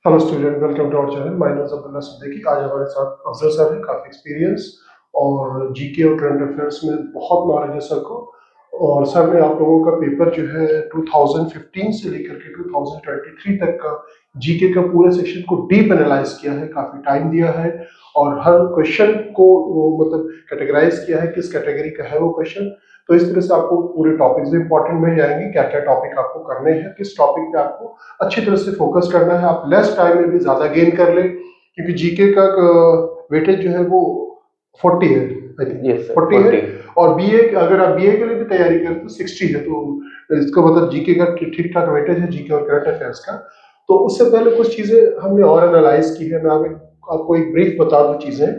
Hello student, welcome to our channel. My name is Abdullah Siddiqui. आज हमारे साथ अफजल सर हैं, काफ़ी एक्सपीरियंस और जीके और करंट अफेयर्स में बहुत नॉलेज है सर को। और सर ने आप लोगों का पेपर जो है 2015 से लेकर के 2023 तक का जीके का पूरे सेक्शन को डीप एनालाइज किया है, काफ़ी टाइम दिया है और हर क्वेश्चन को वो मतलब कैटेगराइज किया है, किस कैटेगरी का है वो क्वेश्चन। तो इस तरह से आपको पूरे टॉपिक्स भी इंपॉर्टेंट मिल जाएंगे, क्या क्या टॉपिक आपको करने हैं, किस टॉपिक पे आपको अच्छी तरह से फोकस करना है, आप लेस टाइम में भी ज्यादा गेन कर ले, क्योंकि जीके का वेटेज जो है वो 40 है, आई थिंक। यस सर 40 है 40। और बीए अगर आप बीए के लिए भी तैयारी करें तो 60 है। तो इसका मतलब जीके का ठीक ठाक वेटेज है, जीके और करंट अफेयर्स का। तो उससे पहले कुछ चीजें हमने और एनालाइज की है। मैं आपको एक ब्रीफ बता दूं चीजें।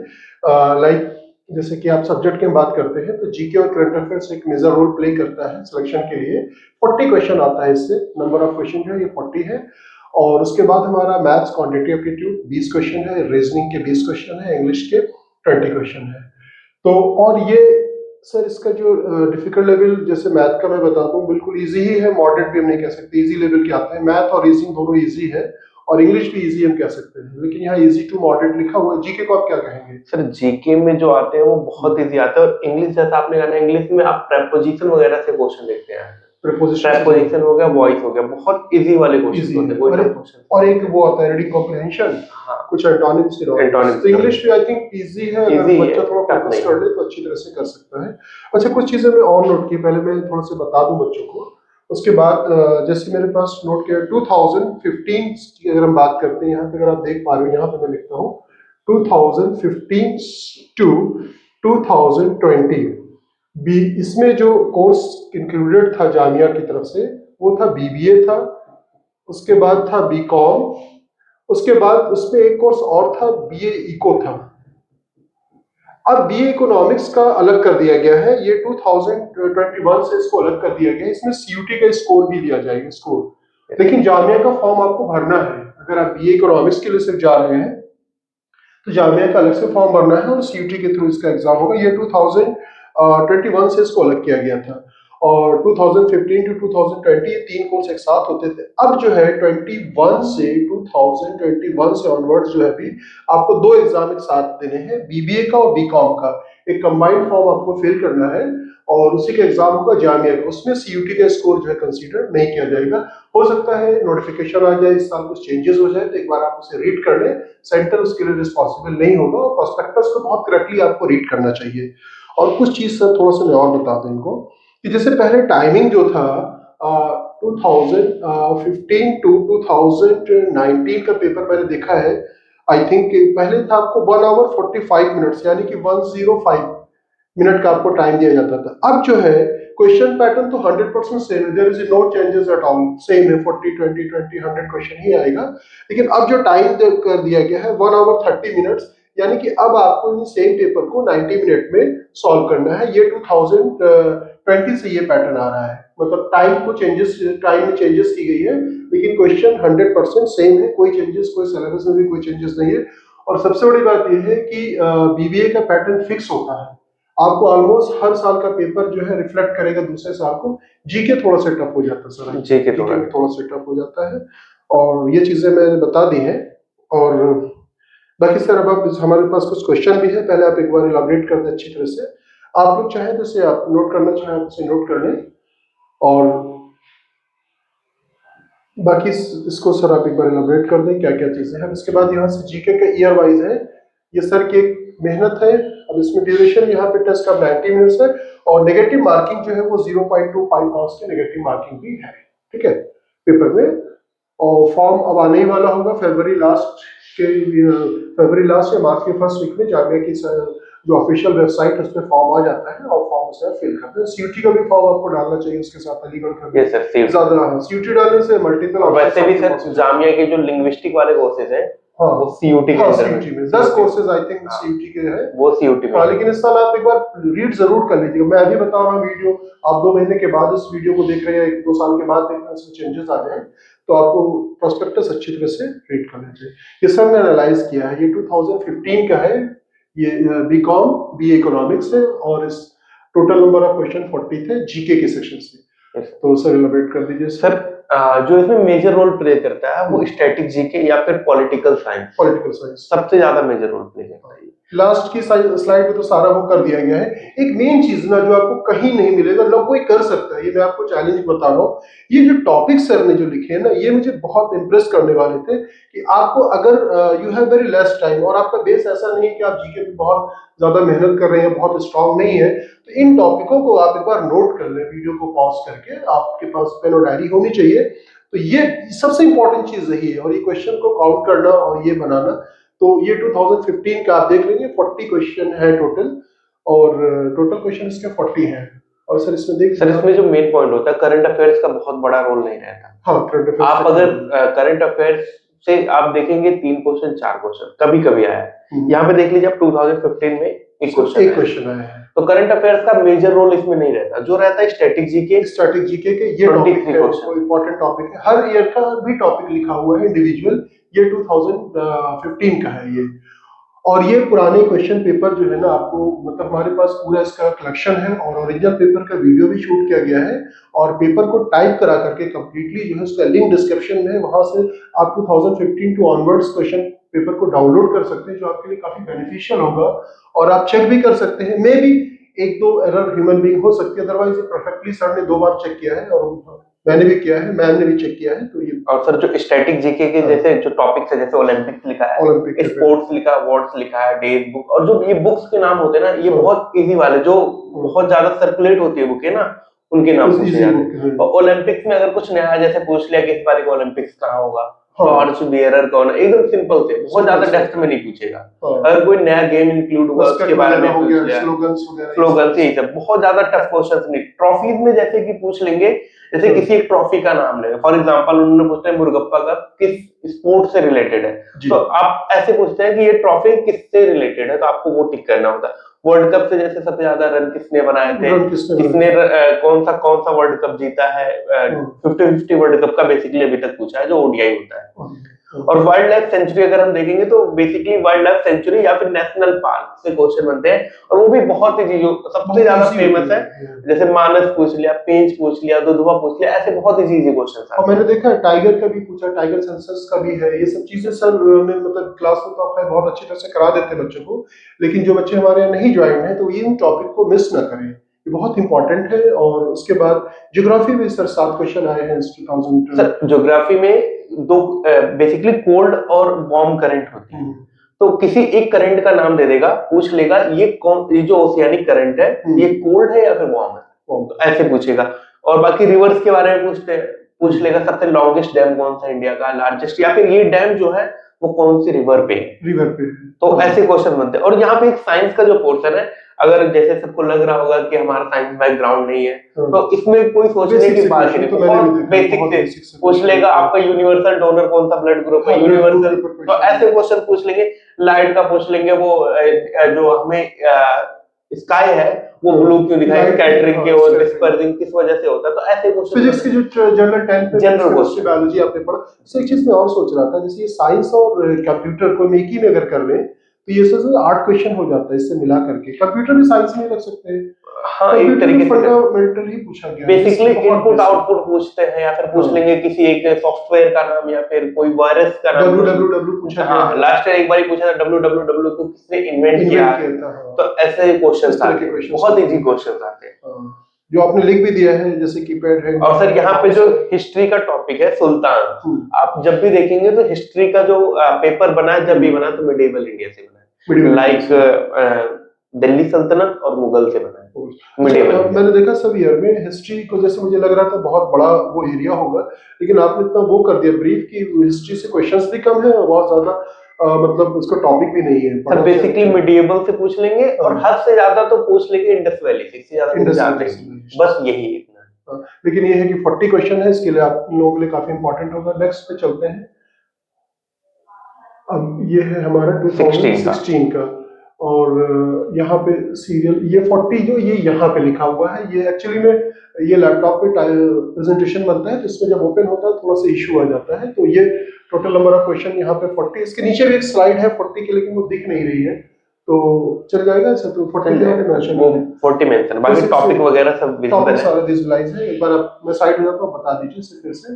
लाइक जैसे कि आप सब्जेक्ट की बात करते हैं तो जीके और करंट अफेयर्स एक मेजर रोल प्ले करता है सिलेक्शन के लिए। 40 क्वेश्चन आता है, इससे नंबर ऑफ क्वेश्चन जो है ये 40 है। और उसके बाद हमारा मैथ्स क्वांटिटी एप्टीट्यूड 20 क्वेश्चन है, रीजनिंग के 20 क्वेश्चन है, इंग्लिश के 20 क्वेश्चन है। तो और ये सर इसका जो डिफिकल्ट लेवल, जैसे मैथ का मैं बताता हूँ, बिल्कुल इजी ही है, मॉडरेट भी हम नहीं कह सकते, इजी लेवल के आते हैं। मैथ और रीजनिंग दोनों इजी है और इंग्लिश भी इजी हम कह सकते हैं, लेकिन यहाँ इजी टू मॉडरेट लिखा हुआ है। जीके को आप क्या कहेंगे? सर जीके में जो आते हैं वो बहुत इजी आते हैं, और इंग्लिश जैसा आपने कहा ना, इंग्लिश में आप प्रेपोजिशन वगैरह से क्वेश्चन देखते हैं। प्रेपोजिशन हो गया, वॉइस हो गया, बहुत इजी वाले क्वेश्चन इजी होते है। हैं, कोई टफ क्वेश्चन। और एक वो आता है रीडिंग कॉम्प्रिहेंशन, हाँ, कुछ एंटोनिम्स सिनोनिम्स। तो एंटोनिम्स। इंग्लिश भी आई थिंक इजी है, अगर इजी है, बच्चा थोड़ा टफ फोकस नहीं कर है। ले तो अच्छी तरह से कर सकता है। अच्छा, कुछ चीजें मैं और नोट की, पहले मैं थोड़ा सा बता दूं बच्चों को। उसके बाद जैसे मेरे पास नोट किया 2015 की अगर हम बात करते हैं, यहाँ पे अगर आप देख पा रहे हो, यहाँ पे मैं लिखता हूँ 2015 टू 2020 बी। इसमें जो कोर्स इंक्लूडेड था जामिया की तरफ से वो था बीबीए था, उसके बाद था बीकॉम, उसके बाद उसमें एक कोर्स और था बीए इको था। अब बीए इकोनॉमिक्स का अलग कर दिया गया है, ये 2021 से इसको अलग कर दिया गया है। इसमें सीयूटी का स्कोर भी दिया जाएगा, स्कोर। लेकिन जामिया का फॉर्म आपको भरना है। अगर आप बीए इकोनॉमिक्स के लिए सिर्फ जा रहे हैं तो जामिया का अलग से फॉर्म भरना है और सीयूटी के थ्रू इसका एग्जाम होगा। ये 2021 से इसको अलग किया गया था। और 2015 टू 2020 ये तीन कोर्स एक साथ होते थे। अब जो है 2021 से ऑनवर्ड्स जो है अभी आपको दो एग्जाम एक साथ देने हैं, बीबीए का और बीकॉम का। एक कंबाइंड फॉर्म आपको फिल करना है और उसी का एग्जाम होगा जामिया का। उसमें सीयूटी का स्कोर जो है कंसीडर नहीं किया जाएगा। हो सकता है नोटिफिकेशन आ जाए इस साल, कुछ चेंजेस हो जाए, तो एक बार आप उसे रीड कर लें। सेंटर उसके लिए रिस्पॉन्सिबल नहीं होगा और प्रोस्पेक्टस को बहुत करेक्टली आपको रीड करना चाहिए। और कुछ चीज सर थोड़ा सा मैं और बता दूं इनको, कि जैसे पहले टाइमिंग जो था 2015 टू 2019 का पेपर मैंने देखा है, आई थिंक पहले था आपको 1 आवर 45 मिनट्स, यानी कि 105 मिनट का आपको टाइम दिया जाता था। अब जो है क्वेश्चन पैटर्न तो 100% सेम है, there is no changes at all, same है, 40 20 20 100 क्वेश्चन ही आएगा। लेकिन अब जो टाइम कर दिया गया है 1 आवर 30 मिनट्स, यानी कि अब आपको इन सेम पेपर को 90 मिनट में सॉल्व करना है। ये 2020 से ये पैटर्न आ रहा है, मतलब टाइम में चेंजेस की गई है, लेकिन क्वेश्चन 100% सेम है, कोई चेंजेस, कोई सिलेबस में भी कोई चेंजेस नहीं है। और सबसे बड़ी बात यह है कि बीबीए का पैटर्न फिक्स होता है, आपको ऑलमोस्ट हर साल का पेपर जो है रिफ्लेक्ट करेगा दूसरे साल को। जीके थोड़ा सा टफ हो जाता है सर, जीके में थोड़ा सा टफ हो जाता है। और ये चीजें मैंने बता दी हैं। और बाकी सर अब आप हमारे पास कुछ क्वेश्चन भी है, पहले आप एक बार इलाबरेट कर दें अच्छी तरह से। आप लोग चाहें तो इसे आप नोट करना चाहें आप इसे नोट कर लें। और बाकी इसको सर आप एक बार इलाबरेट कर दें क्या क्या चीजें हैं। इसके बाद यहाँ से जीके का ईयर वाइज है, ये सर की एक मेहनत है। अब इसमें ड्यूरेशन यहाँ पे टेस्ट का 90 मिनट्स है और नेगेटिव मार्किंग जो है वो 0.25 मार्क्स की नेगेटिव मार्किंग भी है, ठीक है, पेपर में। और फॉर्म अब आने ही वाला होगा फरवरी लास्ट या मार्च के फर्स्ट वीक में। जामिया की जो ऑफिशियल वेबसाइट है उस पर फॉर्म आ जाता है और फॉर्म उसे फिल करते हैं। सीयूटी का भी फॉर्म आपको डालना चाहिए उसके साथ, अलीगढ़ का भी। यस सर, ज्यादा सीयूटी डालने से मल्टीपल वैसे भी सर जामिया के जो लिंग्विस्टिक वाले कोर्सेज हैं, हाँ वो सीयूटी के अंदर सीयूटी में 10 कोर्सेज आई थिंक सीयूटी के हैं, वो सीयूटी में। हाँ, लेकिन इस साल आप एक बार रीड जरूर कर लीजिएगा। मैं अभी बता रहा हूँ वीडियो, आप 2 महीने के बाद इस वीडियो को देख रहे हैं, 1 2 साल के बाद देख रहे हैं, इसमें चेंजेस आ जाए तो आपको प्रोस्पेक्टस अच्छी तरह से रीड कर लीजिए। ये सब ने एनालाइज किया है, ये 2015 का है, ये बीकॉम बीए इकोनॉमिक्स है और इस टोटल नंबर ऑफ क्वेश्चन 40 थे जीके के सेक्शन से। तो सर एलाबरेट कर दीजिए सर। जो इसमें मेजर रोल प्ले करता है वो स्टैटिक जीके या फिर पॉलिटिकल साइंस सबसे ज्यादा मेजर रोल प्ले करता है। लास्ट की स्लाइड में तो सारा वो कर दिया गया है। एक मेन चीज ना जो आपको कहीं नहीं मिलेगा, लोग कोई कर सकता है, ये मैं आपको चैलेंज बता रहा हूँ। ये जो टॉपिक सर ने जो लिखे हैं ना, ये मुझे बहुत इंप्रेस करने वाले थे कि आपको अगर you have very less time और आपका बेस ऐसा नहीं है कि आप जीके में बहुत ज्यादा मेहनत कर रहे हैं, बहुत स्ट्रांग नहीं है, तो इन टॉपिकों को आप एक बार नोट कर लें, वीडियो को पॉज करके। आपके पास पेन और डायरी होनी चाहिए। तो ये सबसे इंपॉर्टेंट चीज यही है। और ये क्वेश्चन को काउंट करना और ये बनाना, तो ये 2015 का आप देख लेंगे 40 क्वेश्चन है टोटल, और टोटल क्वेश्चन इसके 40 हैं। और सर इसमें देख सर इसमें जो मेन पॉइंट होता है करंट अफेयर्स का बहुत बड़ा रोल नहीं रहता। हाँ, करंट अफेयर्स आप अगर करंट अफेयर्स से आप देखेंगे 3 क्वेश्चन 4 क्वेश्चन कभी कभी आया है। यहाँ पे देख लीजिए आप 2015 में एक क्वेश्चन आया है। तो करंट अफेयर्स का मेजर रोल इसमें नहीं रहता, जो रहता है स्टैटिक जीके के ये टॉपिक है, इंपॉर्टेंट टॉपिक है। हर ईयर का भी टॉपिक लिखा हुआ है इंडिविजुअल। ये 2015 का है ये। और ये पुराने क्वेश्चन पेपर जो है ना, आपको मतलब हमारे पास पूरा इसका कलेक्शन है और ओरिजिनल पेपर का वीडियो भी शूट किया गया है। और पेपर को टाइप करा करके कंप्लीटली जो है उसका लिंक डिस्क्रिप्शन में, वहां से आप 2015 टू ऑनवर्ड्स क्वेश्चन पेपर को डाउनलोड कर सकते हैं, जो आपके लिए काफी बेनिफिशियल होगा। और आप चेक भी कर सकते हैं, मे भी 1-2 एरर ह्यूमन बीइंग हो सकती है, अदरवाइज परफेक्टली सर ने 2 बार चेक किया है और मैंने भी किया है, मैम ने भी चेक किया है। तो ये और सर जो स्टैटिक जीके के जैसे जो टॉपिक्स है, जैसे ओलंपिक्स लिखा है, स्पोर्ट्स लिखा है, वर्ड्स लिखा है, डेज बुक, और जो ये बुक्स के नाम होते हैं ना, ये बहुत इजी वाले जो बहुत ज्यादा सर्कुलेट होती है बुक है ना, उनके नाम पूछे जाते हैं। और ओलंपिक्स में अगर कुछ नया जैसे पूछ लिया कि इस बार ओलंपिक्स कहाँ होगा, हॉर्स बियरर कौन है, एकदम सिंपल से, बहुत ज्यादा डेप्थ में नहीं पूछेगा। अगर कोई नया गेम इंक्लूड हुआ उसके बारे में पूछ लिया, स्लोगन से, बहुत ज्यादा टफ क्वेश्चंस नहीं। ट्रॉफीज में जैसे कि पूछ लेंगे, जैसे किसी एक ट्रॉफी का नाम लेंगे, फॉर एग्जांपल उन्होंने पूछते हैं मुर्गप्पा कप किस स्पोर्ट से रिलेटेड है, तो आप ऐसे पूछते हैं कि ये ट्रॉफी किससे रिलेटेड है, तो आपको वो टिक करना होता है। वर्ल्ड कप से जैसे सबसे ज्यादा रन किसने बनाए थे, किसने कौन सा वर्ल्ड कप जीता है, 50-50 वर्ल्ड कप का बेसिकली अभी तक पूछा है, जो ओडीआई होता है। और वाइल्ड लाइफ सेंचुरी अगर हम देखेंगे तो बेसिकली वाइल्ड लाइफ सेंचुरी या फिर नेशनल पार्क से क्वेश्चन बनते हैं, और वो भी बहुत ही जो सबसे ज्यादा फेमस है, जैसे मानस पूछ लिया, पेंच पूछ लिया, दुधवा पूछ लिया, ऐसे बहुत ही इजी क्वेश्चन। और मैंने देखा टाइगर का भी पूछा, टाइगर सेंसस का भी है। ये सब चीजें सर ने मतलब क्लास में तो आप बहुत अच्छी तरह से करा देते हैं बच्चों को, लेकिन जो बच्चे हमारे यहाँ नहीं ज्वाइन है तो ये इन टॉपिक को मिस ना करें, ये बहुत इंपॉर्टेंट है। और उसके बाद ज्योग्राफी में सर 7 क्वेश्चन आए हैं 2000। सर ज्योग्राफी में दो बेसिकली कोल्ड और वार्म करंट होती है, तो किसी एक करंट का नाम दे देगा, पूछ लेगा ये जो ओशियानिक करंट है ये कोल्ड है या फिर वार्म है, तो ऐसे पूछेगा। और बाकी रिवर्स के बारे में पूछ लेगा, सबसे लॉन्गेस्ट डैम कौन सा इंडिया का, लार्जेस्ट, या फिर ये डैम जो है वो कौन सी रिवर पे है, तो ऐसे क्वेश्चन बनते हैं। और यहाँ पे एक साइंस का जो पोर्शन है, अगर जैसे सबको लग रहा होगा कि हमारा साइंस बैकग्राउंड नहीं है, तो इसमें कोई सोचने की बात नहीं, बहुत बेसिक से पूछ लेगा। आपका यूनिवर्सल डोनर कौन सा ब्लड ग्रुप है, यूनिवर्सल, तो ऐसे क्वेश्चन पूछ लेंगे। लाइट का पूछ लेंगे, वो जो हमें स्काई है वो ब्लू क्यों दिखाई, स्कैटरिंग के और डिस्पर्सिंग किस वजह से होता है, तो ऐसे क्वेश्चन। फिजिक्स की जो general 10th general question, biology आपने पढ़ा। तो एक चीज मैं और सोच रहा था, जैसे ये साइंस और कंप्यूटर को एक ही में अगर कर लें तो ये सब 8 क्वेश्चन हो जाता है इससे मिला करके। कंप्यूटर भी साइंस में रख सकते हैं। हाँ, एक तरीके से फंडामेंटली पूछा गया, बेसिकली इनपुट आउटपुट पूछते हैं, या फिर पूछ लेंगे किसी एक सॉफ्टवेयर का नाम या फिर कोई वायरस का नाम, www पूछा गया। हाँ, लास्ट ईयर एक बार पूछा था www को किसने इन्वेंट किया, तो ऐसे क्वेश्चंस आते हैं, बहुत इजी क्वेश्चंस आते हैं, जो आपने लिख भी दिया है, जैसे कीपैड है। और सर यहाँ पे जो हिस्ट्री का टॉपिक है सुल्तान, आप जब भी देखेंगे तो हिस्ट्री का जो पेपर बना है, जब भी बना तो मिडिवल इंडिया से बना है, लाइक दिल्ली सल्तनत और मुगल से बना है। मैंने देखा सब ईयर में हिस्ट्री को, जैसे मुझे लग रहा था बहुत बड़ा वो एरिया होगा, लेकिन आपने इतना वो कर दिया ब्रीफ कि हिस्ट्री से क्वेश्चंस भी कम है और बहुत ज्यादा मतलब उसका टॉपिक भी नहीं है। सर बेसिकली मिडिएवल से पूछ लेंगे, और हद से ज्यादा तो पूछ लेंगे इंडस वैली से, इससे ज्यादा कुछ जानते नहीं, बस यही इतना। लेकिन ये है कि 40 क्वेश्चन है, इसके लिए आप लोगों के लिए काफी इंपॉर्टेंट होगा। नेक्स्ट पे चलते हैं। अब ये है हमारा 2016 का, और यहाँ पे सीरियल ये 40 जो ये यहाँ पे लिखा हुआ है, ये एक्चुअली में ये लैपटॉप पे प्रेजेंटेशन बनता है, तो इसमें जब ओपन होता है थोड़ा सा इशू आ जाता है। तो ये टोटल नंबर ऑफ क्वेश्चन यहाँ पे 40, इसके नीचे भी एक स्लाइड है 40 की, लेकिन वो दिख नहीं रही है, तो चल जाएगा ऐसा। तो 40 मेंशन, वो 40 मेंशन, बाकी टॉपिक वगैरह सब टॉपिक सारे विजुअलाइज है। एक बार मैं साइड हो जाता हूँ, बता दीजिए फिर से।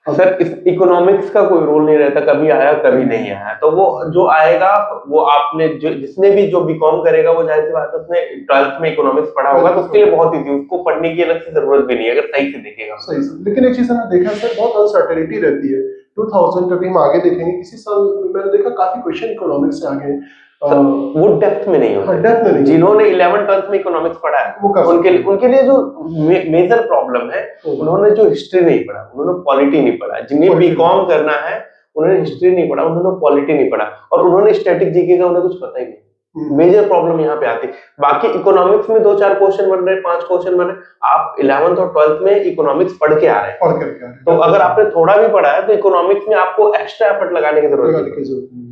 सर इस इकोनॉमिक्स का कोई रोल नहीं रहता, कभी आया कभी नहीं आया, तो वो जो आएगा वो आपने जो जिसने भी जो बीकॉम करेगा वो जाहिर सी बात है उसने 12th में इकोनॉमिक्स पढ़ा होगा तो उसके लिए बहुत इजी, उसको पढ़ने की अलग से जरूरत भी नहीं है अगर सही से देखेगा। सही से, लेकिन एक चीज है ना, देखा सर बहुत अनसर्टेनिटी रहती है। 2000 कभी हम आगे देखेंगे, किसी साल मैंने देखा काफी क्वेश्चन इकोनॉमिक्स से आ गए, वो डेप्थ में नहीं होते। डेप्थ में नहीं, जिन्होंने 11th-12th में इकोनॉमिक्स पढ़ा है उनके लिए जो मेजर प्रॉब्लम है, उन्होंने जो हिस्ट्री नहीं पढ़ा, उन्होंने पॉलिटी नहीं पढ़ा। जिन्हें बीकॉम करना है उन्होंने हिस्ट्री नहीं पढ़ा, उन्होंने पॉलिटी नहीं पढ़ा और उन्होंने स्टैटिक जीके का उन्हें कुछ पता ही नहीं। मेजर प्रॉब्लम यहाँ पे आती है। बाकी इकोनॉमिक्स में 2-4 क्वेश्चन बन रहे हैं, 5 क्वेश्चन बन रहे हैं, आप 11th और 12th में इकोनॉमिक्स पढ़ के आ रहे हैं, तो अगर आपने थोड़ा भी पढ़ा है तो इकोनॉमिक्स में आपको एक्स्ट्रा एफर्ट लगाने की जरूरत है।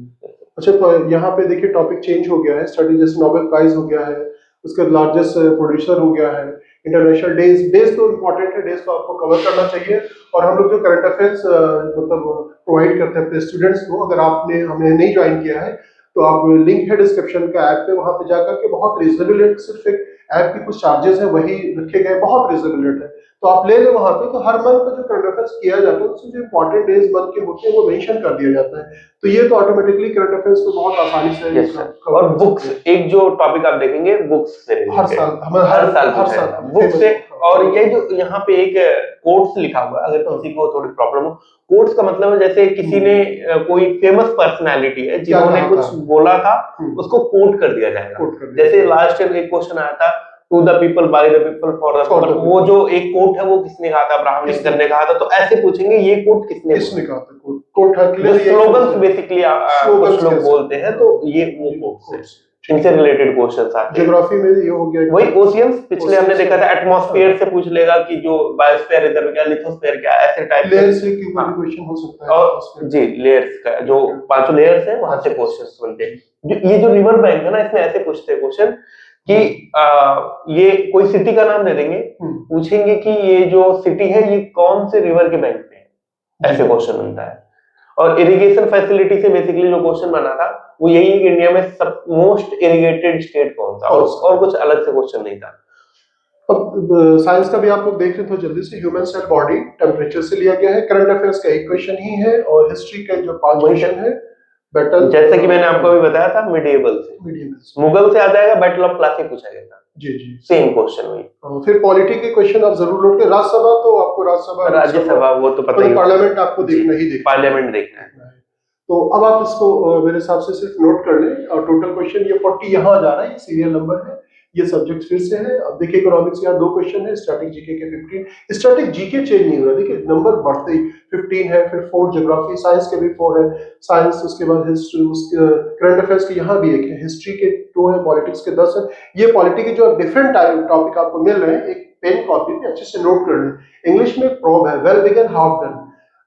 अच्छा, यहाँ पे देखिए टॉपिक चेंज हो गया है, स्टडी जैसे नोबेल प्राइज हो गया है, उसके लार्जेस्ट प्रोड्यूसर हो गया है, इंटरनेशनल डेज तो इम्पोर्टेंट है, डेज को आपको कवर करना चाहिए। और हम लोग जो करंट अफेयर्स मतलब प्रोवाइड करते हैं अपने स्टूडेंट्स को, अगर आपने हमें नहीं ज्वाइन किया है तो आप लिंक है डिस्क्रिप्शन का ऐप पे, वहां पे जाकर के बहुत रीजनेबल रेट, सिर्फ एक ऐप की कुछ चार्जेस है वही रखे गए, बहुत रीजनेबल रेट है, तो आप ले लो वहां पे। तो हर मंथ का जो करंट अफेयर्स किया जाता है उसमें जो इंपॉर्टेंट डेज मंथ के होते हैं वो मेंशन कर दिया जाता है, तो ये तो ऑटोमेटिकली करंट अफेयर्स को बहुत आसानी से और बुक्स, एक जो टॉपिक आप देखेंगे बुक्स से हर साल बुक्स से। और ये जो यहाँ पे एक कोट्स लिखा हुआ है, अगर किसी को थोड़ी प्रॉब्लम हो, कोट्स का मतलब है जैसे किसी ने कोई फेमस पर्सनालिटी है जिन्होंने कुछ बोला था उसको कोट कर दिया जाएगा। जैसे लास्ट ईयर एक क्वेश्चन आया था, to the people by the people for the people, वो जो एक कोट है वो किसने कहा था, अब्राहम लिंकन ने कहा था, तो ऐसे पूछेंगे ये कोट किसने कहा था। कोट स्लोगन्स बेसिकली कुछ लोग बोलते हैं, तो ये वो कोट्स है, इनसे रिलेटेड क्वेश्चंस आते हैं। ज्योग्राफी में ये हो गया, वही ओशियंस पिछले हमने देखा था, एटमॉस्फेयर से पूछ लेगा कि जो बायोस्फीयर इधर क्या, लिथोस्फीयर क्या, ऐसे टाइप लेयर्स से क्वेश्चन हो सकता है। और जी लेयर्स का जो 5 लेयर्स है वहां से क्वेश्चंस बनते हैं। ये जो रिवर बैंक है ना, इसमें ऐसे पूछते हैं क्वेश्चन कि ये कोई सिटी का नाम दे देंगे, पूछेंगे कि ये जो सिटी है ये कौन से रिवर के बैंक पे है, ऐसे क्वेश्चन बनता है। और इरिगेशन फैसिलिटी से बेसिकली जो क्वेश्चन बना था वो यही है कि इंडिया में सब मोस्ट इरिगेटेड स्टेट कौन सा, और कुछ अलग से क्वेश्चन नहीं था। अब साइंस का भी आप लोग देख रहे थे जल्दी से, ह्यूमन सेल बॉडी टेम्परेचर से लिया गया है, करंट अफेयर्स का एक क्वेश्चन ही है और हिस्ट्री का जो 5 क्वेश्चन है। बैटल, जैसे कि मैंने आपको भी बताया था, मिडिएवल से मुगल से आ जाएगा, बैटल ऑफ प्लासी पूछा गया था, जी सेम क्वेश्चन वही। फिर पॉलिटी के क्वेश्चन आप जरूर नोट करें। राज्यसभा तो आपको राज्यसभा वो तो पता ही, पार्लियामेंट आपको देखना ही देखना, पार्लियामेंट देखना है। तो अब आप इसको मेरे हिसाब से सिर्फ नोट कर लें। और टोटल क्वेश्चन ये 40 यहाँ जा रहा है, ये सीरियल नंबर है, ये सब्जेक्ट फिर से है। अब देखिए इकोनॉमिक्स यहाँ 2 क्वेश्चन है, स्टैटिक जीके के 15, स्टैटिक जीके चेंज नहीं हो रहा, देखिए नंबर बढ़ते ही 15 है, फिर 4 ज्योग्राफी, साइंस के भी 4 है, साइंस उसके बाद हिस्ट्री, उसके करंट अफेयर्स के यहाँ भी 1 है, हिस्ट्री के 2 है, पॉलिटिक्स के 10 है। ये पॉलिटी के जो डिफरेंट टॉपिक आपको मिल रहे हैं, एक पेन कॉपी पे अच्छे से नोट कर लें। इंग्लिश में प्रॉब है, वेल बिगन हाफ डन,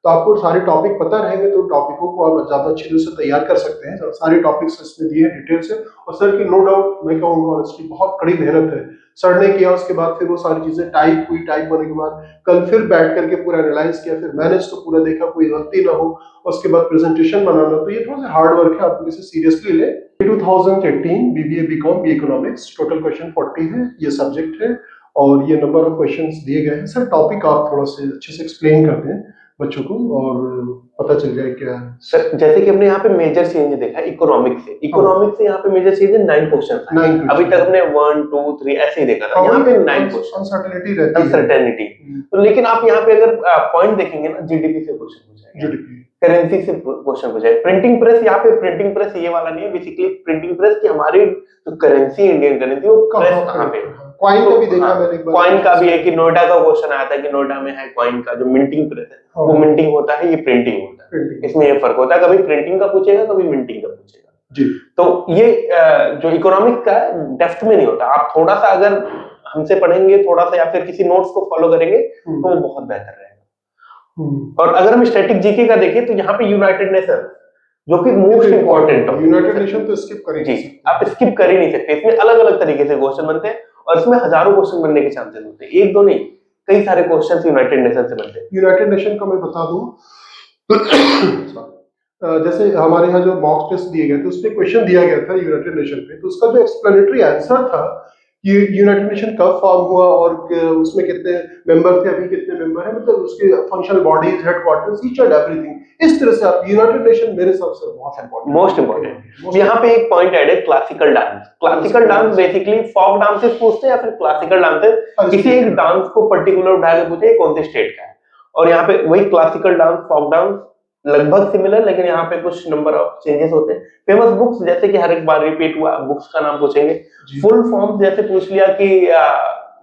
तो आपको सारे टॉपिक पता रहेंगे तो टॉपिकों को आप ज्यादा अच्छी तरह से तैयार कर सकते हैं। सारे टॉपिक्स इसमें दिए हैं डिटेल से, और सर की नो डाउट मैं कहूँगा इसकी बहुत कड़ी मेहनत है, सर ने किया, उसके बाद फिर वो सारी चीजें टाइप हुई, टाइप होने के बाद कल फिर बैठ करके पूरा एनालाइज किया, फिर मैंने इसको पूरा देखा कोई गलती ना हो, उसके बाद प्रेजेंटेशन बनाना, तो ये थोड़ा सा हार्ड वर्क है, आप इसे सीरियसली ले। 2018 BBA BCom B economics, total question 40 है, ये सब्जेक्ट है और ये नंबर ऑफ क्वेश्चंस दिए गए हैं। सर टॉपिक आप थोड़ा से अच्छे से एक्सप्लेन कर दें बच्चों को और पता चल जाए क्या है। सर जैसे कि हमने यहाँ पे मेजर चेंज देखा इकोनॉमिक्स से यहाँ पे मेजर चेंज है 9 क्वेश्चन। अभी तक हमने 1 2 3 ऐसे ही देखा था, यहाँ पे 9 क्वेश्चन, अनसर्टेनिटी रहती है, अनसर्टेनिटी। तो लेकिन आप यहाँ पे अगर पॉइंट देखेंगे ना, जीडीपी से क्वेश्चन पूछा है, करेंसी से क्वेश्चन पूछा है, प्रिंटिंग प्रेस, यहाँ पे प्रिंटिंग प्रेस ये वाला नहीं है, बेसिकली प्रिंटिंग प्रेस की हमारी जो करेंसी, इंडियन करेंसी, वो प्रेस कहाँ पे, कॉइन का भी देखा मैंने एक बार, कॉइन का भी है कि नोएडा का क्वेश्चन आया था कि नोएडा में है कॉइन का जो मिंटिंग प्रेस है, वो मिंटिंग होता है, ये प्रिंटिंग होता है, इसमें ये फर्क होता है, कभी प्रिंटिंग का पूछेगा कभी मिंटिंग का पूछेगा जी। तो ये जो इकोनॉमिक का डेप्थ में नहीं होता, आप थोड़ा सा अगर हमसे पढ़ेंगे थोड़ा सा या फिर किसी नोट्स को फॉलो करेंगे तो वो बहुत बेहतर रहेगा। और अगर हम स्टैटिक जीके का देखें तो यहाँ पे यूनाइटेड नेशन जो कि मोस्ट इंपॉर्टेंट है, यूनाइटेड नेशन तो स्किप करेंगे जी, आप स्किप कर ही नहीं सकते, इसमें अलग अलग तरीके से क्वेश्चन बनते हैं और इसमें हजारों क्वेश्चन बनने के चांसेस होते हैं, एक दो नहीं, कई सारे क्वेश्चंस यूनाइटेड नेशन से बनते हैं। यूनाइटेड नेशन का मैं बता दूं जैसे हमारे यहाँ जो मॉक टेस्ट दिए गए थे उसमें क्वेश्चन दिया गया था यूनाइटेड नेशन पे, तो उसका जो एक्सप्लेनेटरी आंसर था यूनाइटेड नेशन कब फॉर्म हुआ और उसमें कितने मेंबर थे, अभी कितने मेंबर हैं, मतलब उसके functional bodies, headquarters, each and everything. इस तरह से आप यूनाइटेड नेशन मेरे हिसाब से बहुत इंपॉर्टेंट, मोस्ट इंपॉर्टेंट। यहाँ पे एक पॉइंट ऐड है, classical dance. Classical dance basically folk dances पूछते हैं या फिर क्लासिकल डांसेस, किसी एक डांस को पर्टिकुलर उठा के पूछे कौन से स्टेट का है, और यहाँ पे वही क्लासिकल डांस, फोक डांस लगभग सिमिलर, लेकिन यहाँ पे कुछ नंबर ऑफ चेंजेस होते हैं। फेमस बुक्स जैसे कि हर एक बार रिपीट हुआ, बुक्स का नाम पूछेंगे। फुल फॉर्म जैसे पूछ लिया कि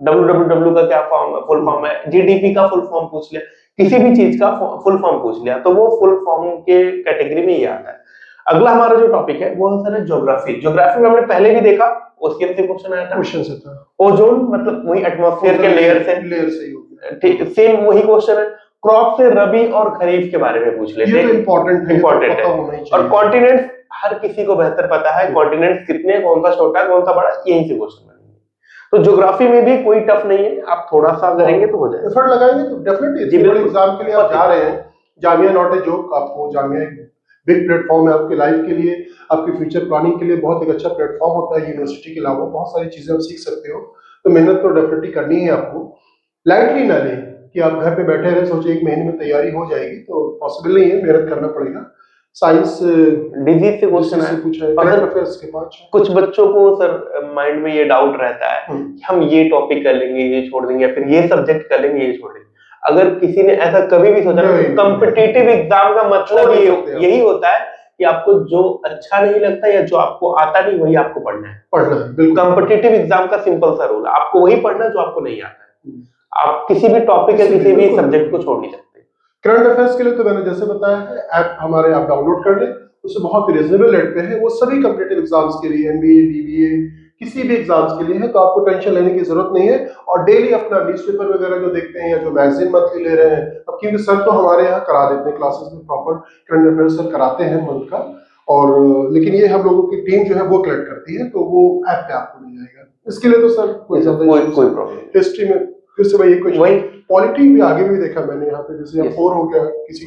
WWW का क्या फॉर्म फुल फॉर्म है, GDP का फुल फॉर्म पूछ लिया, किसी भी चीज का फुल फॉर्म पूछ लिया तो वो फुल फॉर्म के कैटेगरी में ये आता है। अगला हमारा जो टॉपिक है वो सर है ज्योग्राफी। ज्योग्राफी में हमने पहले भी देखा, उसके से क्वेश्चन आया था, क्वेश्चन से था ओजोन मतलब वही एटमॉस्फेयर के लेयर से ही होता है, ठीक सेम वही क्वेश्चन है। क्रॉप से रबी और खरीफ के बारे में पूछ लेते हैं, ये तो इंपॉर्टेंट है। और कॉन्टिनेंट्स हर किसी को बेहतर पता है, कॉन्टिनेंट्स कितने, कौन सा छोटा कौन सा बड़ा, यही से क्वेश्चन बनेंगे। तो ज्योग्राफी में भी कोई टफ नहीं है, आप थोड़ा सा करेंगे तो हो जाएगा, एफर्ट लगाएंगे तो डेफिनेटली। एग्जाम के लिए आप जा रहे हैं, जामिया नॉट ए जोक, आपको जामिया बिग प्लेटफॉर्म है आपके लाइफ के लिए, आपके फ्यूचर प्लानिंग के लिए बहुत एक अच्छा प्लेटफॉर्म होता है। यूनिवर्सिटी के अलावा बहुत सारी चीजें आप सीख सकते हो, तो मेहनत तो डेफिनेटली करनी है आपको। लाइटली ना लें कि आप घर पे बैठे रहे सोचे 1 महीने में तैयारी हो जाएगी, तो पॉसिबल नहीं है, मेहनत करना पड़ेगा। साइंस डिजीज से क्वेश्चन से पूछा है, करंट अफेयर्स के पास कुछ बच्चों को सर माइंड में ये डाउट रहता है कि हम ये टॉपिक कर लेंगे ये छोड़ देंगे, या फिर ये सब्जेक्ट कर लेंगे ये छोड़ देंगे। अगर किसी ने ऐसा कभी भी सोचा, कॉम्पिटिटिव एग्जाम का मतलब यही होता है कि आपको जो अच्छा नहीं लगता या जो आपको आता नहीं वही आपको पढ़ना है। कॉम्पिटिटिव एग्जाम का सिंपल सा रूल है, आपको वही पढ़ना जो आपको नहीं आता है। आप किसी भी टॉपिक या किसी भी सब्जेक्ट को छोड़ नहीं सकते। करंट अफेयर्स के लिए तो मैंने जैसे बताया है, ऐप हमारे आप डाउनलोड कर लें, उससे बहुत रिजनेबल रेट पे है, वो सभी कॉम्पिटिटिव एग्जाम्स के लिए, MBA BBA किसी भी एग्जाम्स के लिए है, तो आपको टेंशन लेने की जरूरत नहीं है। और डेली अपना न्यूज़पेपर वगैरह जो देखते हैं या जो मैगजीन मंथली ले रहे हैं, अब क्योंकि सर तो हमारे यहाँ करा देते हैं क्लासेस में, प्रॉपर करंट अफेयर्स सर कराते हैं मंथ का, और लेकिन ये हम लोगों की टीम जो है वो कलेक्ट करती है, तो वो ऐप पे आपको मिल जाएगा। इसके लिए तो सर कोई प्रॉब्लम। हिस्ट्री में फिर से वही क्वेश्चन, पॉलिटी भी आगे भी देखा मैंने यहाँ पे, जैसे 4 हो गया किसी